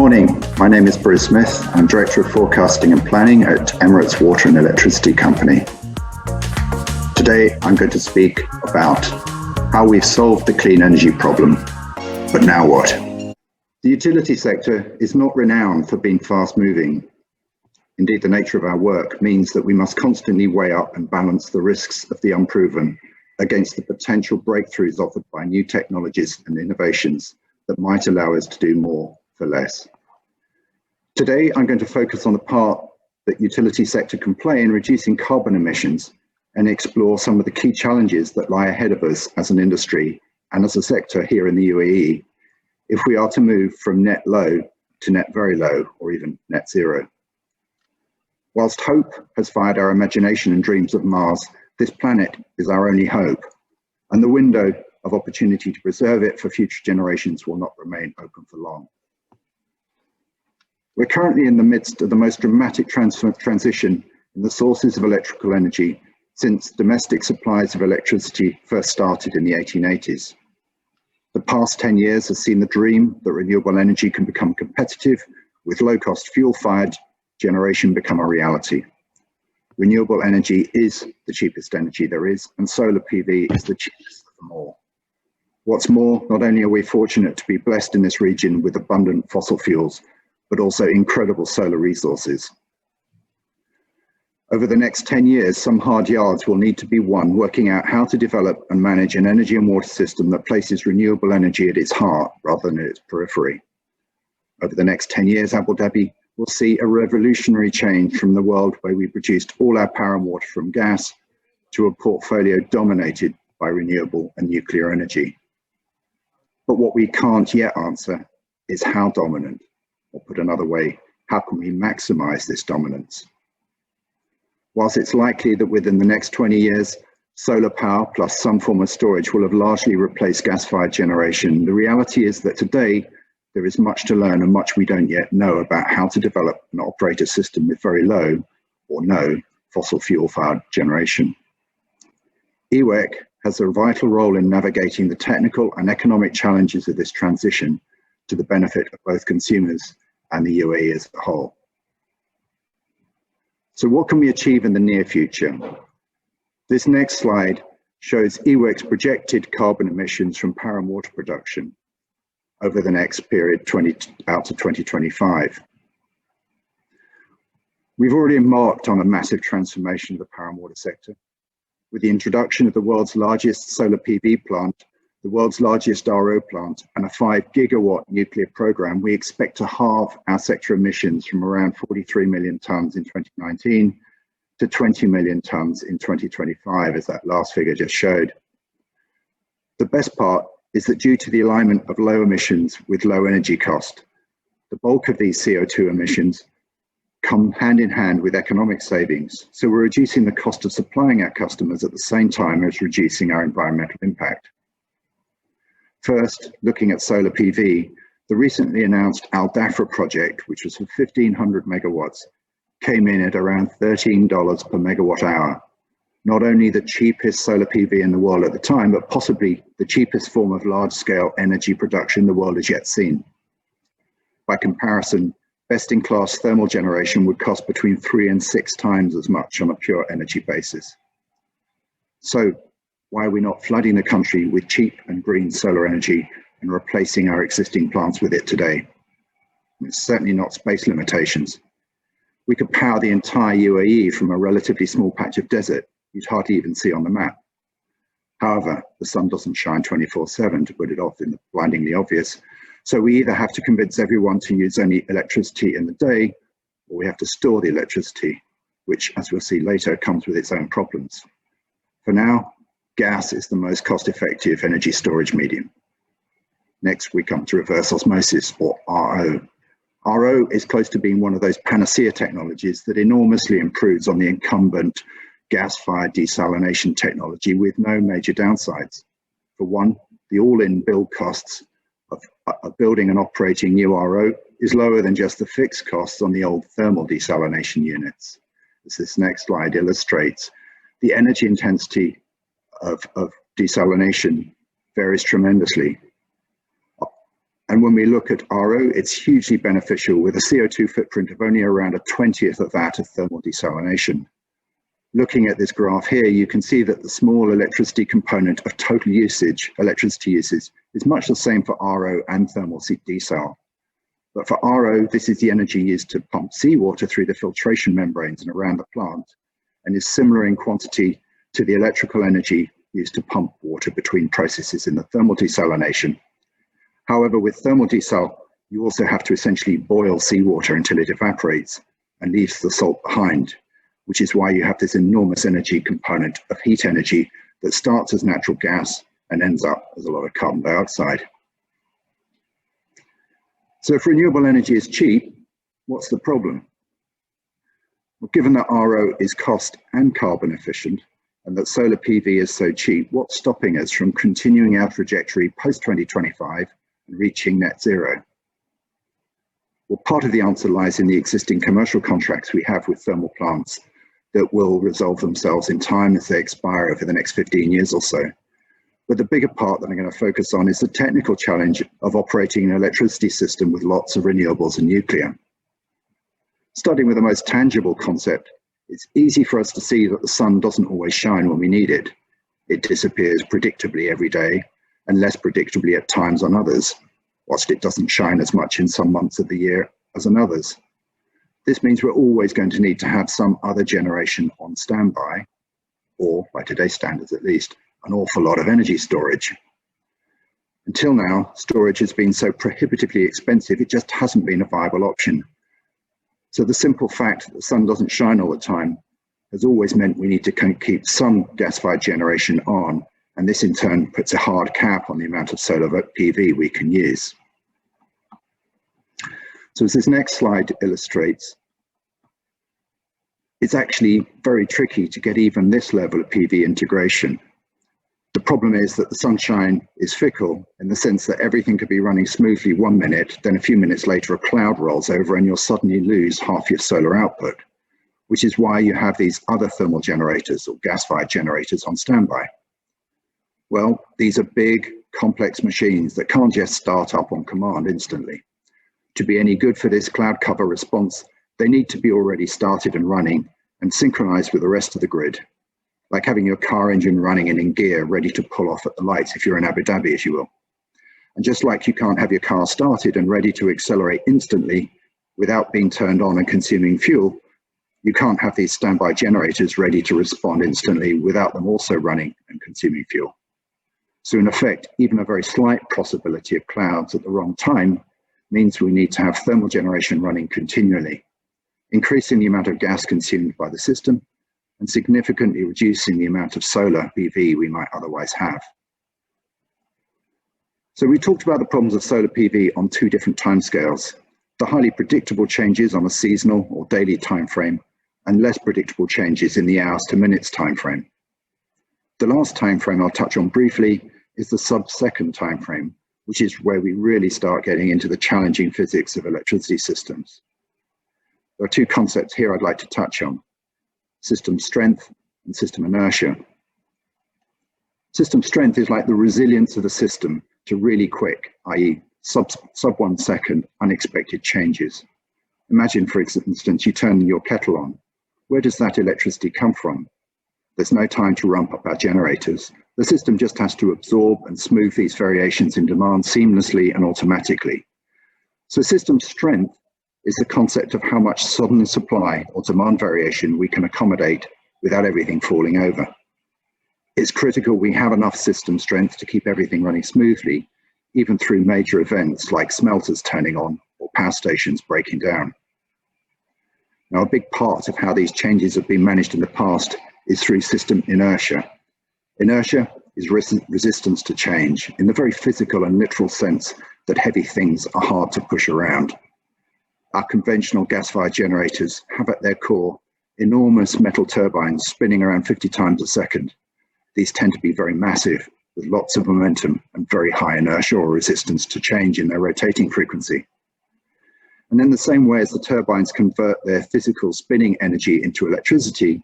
morning, my name is Bruce Smith. I'm Director of Forecasting and Planning at Emirates Water and Electricity Company. Today, I'm going to speak about how we've solved the clean energy problem, but now what? The utility sector is not renowned for being fast-moving. Indeed, the nature of our work means that we must constantly weigh up and balance the risks of the unproven against the potential breakthroughs offered by new technologies and innovations that might allow us to do more for less. Today, I'm going to focus on the part that the utility sector can play in reducing carbon emissions and explore some of the key challenges that lie ahead of us as an industry and as a sector here in the UAE, if we are to move from net low to net very low, or even net zero. Whilst hope has fired our imagination and dreams of Mars, this planet is our only hope, and the window of opportunity to preserve it for future generations will not remain open for long. We're currently in the midst of the most dramatic transition in the sources of electrical energy since domestic supplies of electricity first started in the 1880s. The past 10 years has seen the dream that renewable energy can become competitive with low-cost fuel-fired generation become a reality. Renewable energy is the cheapest energy there is, and solar PV is the cheapest of them all. What's more, not only are we fortunate to be blessed in this region with abundant fossil fuels, but also incredible solar resources. Over the next 10 years, some hard yards will need to be won, working out how to develop and manage an energy and water system that places renewable energy at its heart rather than at its periphery. Over the next 10 years, Abu Dhabi will see a revolutionary change from the world where we produced all our power and water from gas to a portfolio dominated by renewable and nuclear energy. But what we can't yet answer is how dominant, or put another way, how can we maximize this dominance? Whilst it's likely that within the next 20 years, solar power plus some form of storage will have largely replaced gas-fired generation, the reality is that today there is much to learn and much we don't yet know about how to develop and operate a system with very low or no fossil fuel-fired generation. EWEC has a vital role in navigating the technical and economic challenges of this transition to the benefit of both consumers and the UAE as a whole. So what can we achieve in the near future? This next slide shows EWEC's projected carbon emissions from power and water production over the next period out to 2025. We've already embarked on a massive transformation of the power and water sector. With the introduction of the world's largest solar PV plant, the world's largest RO plant, and a 5 gigawatt nuclear program, we expect to halve our sector emissions from around 43 million tonnes in 2019 to 20 million tonnes in 2025, as that last figure just showed. The best part is that due to the alignment of low emissions with low energy cost, the bulk of these CO2 emissions come hand in hand with economic savings. So we're reducing the cost of supplying our customers at the same time as reducing our environmental impact. First, looking at solar PV, the recently announced Al Dhafra project, which was for 1,500 megawatts, came in at around $13 per megawatt hour. Not only the cheapest solar PV in the world at the time, but possibly the cheapest form of large-scale energy production the world has yet seen. By comparison, best-in-class thermal generation would cost between 3 and 6 times as much on a pure energy basis. So, why are we not flooding the country with cheap and green solar energy and replacing our existing plants with it today? It's certainly not space limitations. We could power the entire UAE from a relatively small patch of desert you'd hardly even see on the map. However, the sun doesn't shine 24/7, to put it off in the blindingly obvious. So we either have to convince everyone to use only electricity in the day, or we have to store the electricity, which, as we'll see later, comes with its own problems. For now, gas is the most cost-effective energy storage medium. Next, we come to reverse osmosis, or RO. RO is close to being one of those panacea technologies that enormously improves on the incumbent gas-fired desalination technology with no major downsides. For one, the all-in build costs of building and operating new RO is lower than just the fixed costs on the old thermal desalination units. As this next slide illustrates, the energy intensity of desalination varies tremendously. And when we look at RO, it's hugely beneficial with a CO2 footprint of only around a 20th of that of thermal desalination. Looking at this graph here, you can see that the small electricity component of total electricity usage, is much the same for RO and thermal desal. But for RO, this is the energy used to pump seawater through the filtration membranes and around the plant, and is similar in quantity to the electrical energy used to pump water between processes in the thermal desalination. However, with thermal desal, you also have to essentially boil seawater until it evaporates and leaves the salt behind, which is why you have this enormous energy component of heat energy that starts as natural gas and ends up as a lot of carbon dioxide. So if renewable energy is cheap, what's the problem? Well, given that RO is cost and carbon efficient, and that solar PV is so cheap, what's stopping us from continuing our trajectory post-2025 and reaching net zero? Well, part of the answer lies in the existing commercial contracts we have with thermal plants that will resolve themselves in time as they expire over the next 15 years or so. But the bigger part that I'm going to focus on is the technical challenge of operating an electricity system with lots of renewables and nuclear. Starting with the most tangible concept, it's easy for us to see that the sun doesn't always shine when we need it. It disappears predictably every day and less predictably at times on others, whilst it doesn't shine as much in some months of the year as in others. This means we're always going to need to have some other generation on standby, or by today's standards at least, an awful lot of energy storage. Until now, storage has been so prohibitively expensive, it just hasn't been a viable option. So the simple fact that the sun doesn't shine all the time has always meant we need to keep some gas-fired generation on, and this in turn puts a hard cap on the amount of solar PV we can use. So as this next slide illustrates, it's actually very tricky to get even this level of PV integration. The problem is that the sunshine is fickle in the sense that everything could be running smoothly 1 minute, then a few minutes later a cloud rolls over and you'll suddenly lose half your solar output, which is why you have these other thermal generators or gas-fired generators on standby. Well, these are big, complex machines that can't just start up on command instantly. To be any good for this cloud cover response, they need to be already started and running and synchronized with the rest of the grid, like having your car engine running and in gear, ready to pull off at the lights if you're in Abu Dhabi, as you will. And just like you can't have your car started and ready to accelerate instantly without being turned on and consuming fuel, you can't have these standby generators ready to respond instantly without them also running and consuming fuel. So in effect, even a very slight possibility of clouds at the wrong time means we need to have thermal generation running continually, increasing the amount of gas consumed by the system and significantly reducing the amount of solar PV we might otherwise have. So we talked about the problems of solar PV on two different timescales: the highly predictable changes on a seasonal or daily timeframe, and less predictable changes in the hours to minutes timeframe. The last timeframe I'll touch on briefly is the sub-second timeframe, which is where we really start getting into the challenging physics of electricity systems. There are two concepts here I'd like to touch on: system strength and system inertia. System strength is like the resilience of the system to really quick, i.e. sub 1 second, unexpected changes. Imagine, for instance, you turn your kettle on. Where does that electricity come from? There's no time to ramp up our generators. The system just has to absorb and smooth these variations in demand seamlessly and automatically. So system strength is the concept of how much sudden supply or demand variation we can accommodate without everything falling over. It's critical we have enough system strength to keep everything running smoothly, even through major events like smelters turning on or power stations breaking down. Now, a big part of how these changes have been managed in the past is through system inertia. Inertia is resistance to change, in the very physical and literal sense that heavy things are hard to push around. Our conventional gas-fired generators have at their core enormous metal turbines spinning around 50 times a second. These tend to be very massive, with lots of momentum and very high inertia or resistance to change in their rotating frequency. And in the same way as the turbines convert their physical spinning energy into electricity,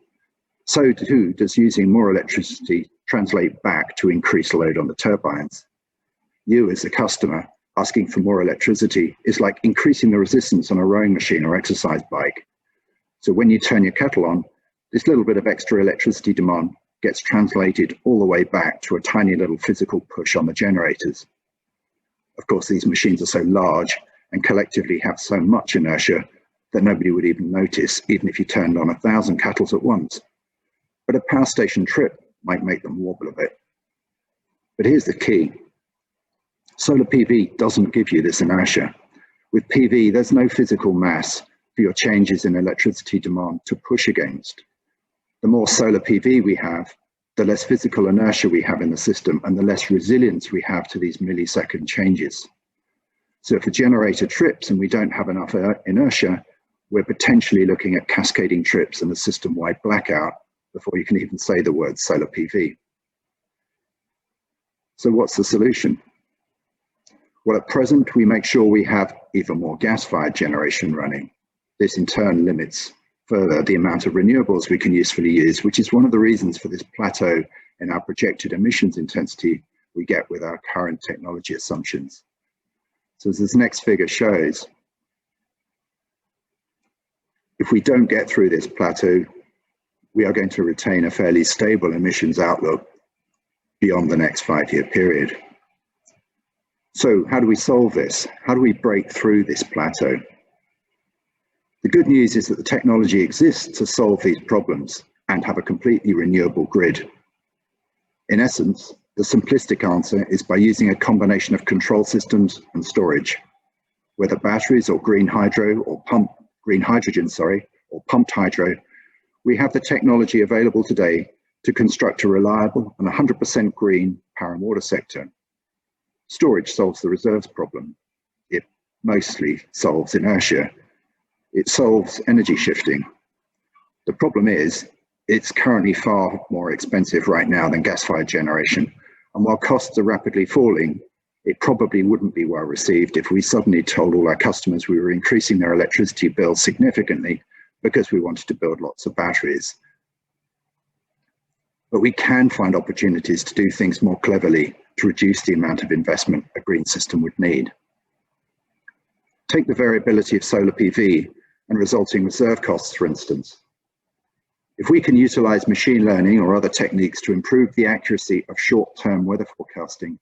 so too does using more electricity translate back to increased load on the turbines. You, as a customer, asking for more electricity is like increasing the resistance on a rowing machine or exercise bike. So when you turn your kettle on, this little bit of extra electricity demand gets translated all the way back to a tiny little physical push on the generators. Of course, these machines are so large and collectively have so much inertia that nobody would even notice, even if you turned on 1,000 kettles at once. But a power station trip might make them wobble a bit. But here's the key. Solar PV doesn't give you this inertia. With PV, there's no physical mass for your changes in electricity demand to push against. The more solar PV we have, the less physical inertia we have in the system and the less resilience we have to these millisecond changes. So if a generator trips and we don't have enough inertia, we're potentially looking at cascading trips and a system-wide blackout before you can even say the word solar PV. So what's the solution? Well, at present, we make sure we have even more gas-fired generation running. This in turn limits further the amount of renewables we can usefully use, which is one of the reasons for this plateau in our projected emissions intensity we get with our current technology assumptions. So as this next figure shows, if we don't get through this plateau, we are going to retain a fairly stable emissions outlook beyond the next 5-year period. So how do we solve this? How do we break through this plateau? The good news is that the technology exists to solve these problems and have a completely renewable grid. In essence, the simplistic answer is by using a combination of control systems and storage. Whether batteries or green hydrogen, or pumped hydro, we have the technology available today to construct a reliable and 100% green power and water sector. Storage solves the reserves problem. It mostly solves inertia. It solves energy shifting. The problem is, it's currently far more expensive right now than gas-fired generation. And while costs are rapidly falling, it probably wouldn't be well received if we suddenly told all our customers we were increasing their electricity bills significantly because we wanted to build lots of batteries. But we can find opportunities to do things more cleverly to reduce the amount of investment a green system would need. Take the variability of solar PV and resulting reserve costs, for instance. If we can utilize machine learning or other techniques to improve the accuracy of short-term weather forecasting,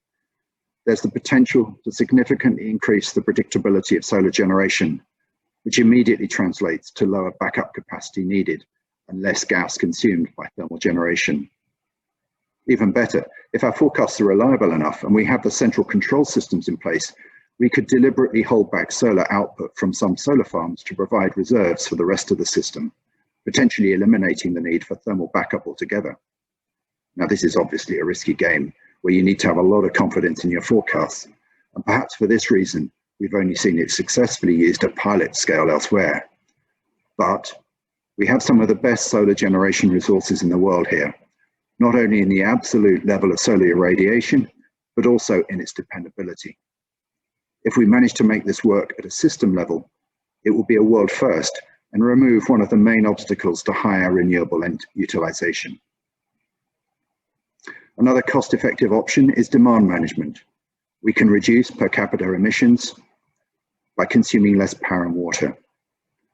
there's the potential to significantly increase the predictability of solar generation, which immediately translates to lower backup capacity needed and less gas consumed by thermal generation. Even better, if our forecasts are reliable enough and we have the central control systems in place, we could deliberately hold back solar output from some solar farms to provide reserves for the rest of the system, potentially eliminating the need for thermal backup altogether. Now, this is obviously a risky game where you need to have a lot of confidence in your forecasts, and perhaps for this reason, we've only seen it successfully used at pilot scale elsewhere. But we have some of the best solar generation resources in the world here, not only in the absolute level of solar irradiation, but also in its dependability. If we manage to make this work at a system level, it will be a world first and remove one of the main obstacles to higher renewable utilization. Another cost-effective option is demand management. We can reduce per capita emissions by consuming less power and water,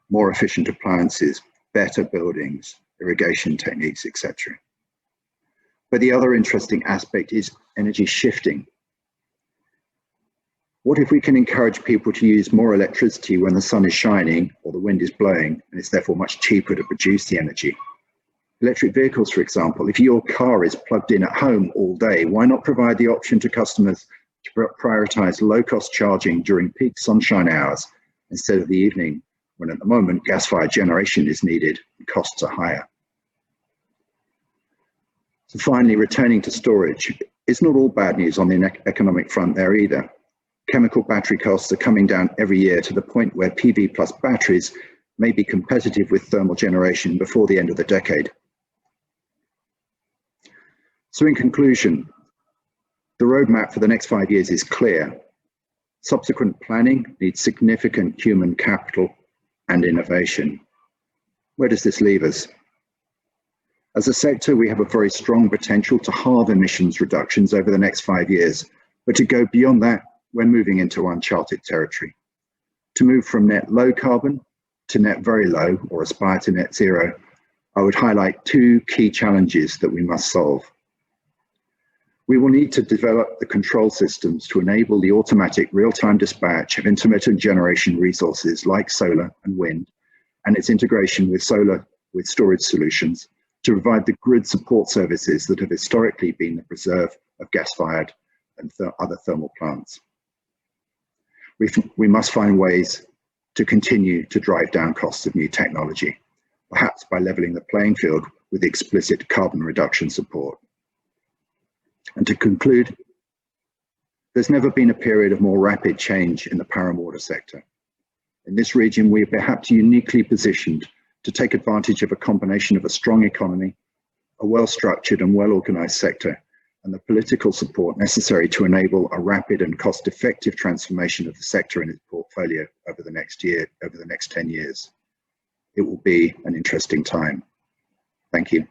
more efficient appliances, better buildings, irrigation techniques, etc. But the other interesting aspect is energy shifting. What if we can encourage people to use more electricity when the sun is shining or the wind is blowing, and it's therefore much cheaper to produce the energy? Electric vehicles, for example, if your car is plugged in at home all day, why not provide the option to customers to prioritize low-cost charging during peak sunshine hours instead of the evening, when at the moment gas-fired generation is needed and costs are higher? So finally, returning to storage, it's not all bad news on the economic front there either. Chemical battery costs are coming down every year to the point where PV plus batteries may be competitive with thermal generation before the end of the decade. So in conclusion, the roadmap for the next 5 years is clear. Subsequent planning needs significant human capital and innovation. Where does this leave us? As a sector, we have a very strong potential to halve emissions reductions over the next 5 years, but to go beyond that, we're moving into uncharted territory. To move from net low carbon to net very low, or aspire to net zero, I would highlight two key challenges that we must solve. We will need to develop the control systems to enable the automatic real-time dispatch of intermittent generation resources like solar and wind, and its integration with storage solutions to provide the grid support services that have historically been the preserve of gas-fired and other thermal plants. We must find ways to continue to drive down costs of new technology, perhaps by leveling the playing field with explicit carbon reduction support. And to conclude, there's never been a period of more rapid change in the power and water sector. In this region, we are perhaps uniquely positioned to take advantage of a combination of a strong economy, a well-structured and well-organized sector, and the political support necessary to enable a rapid and cost-effective transformation of the sector and its portfolio over the next 10 years. It will be an interesting time. Thank you.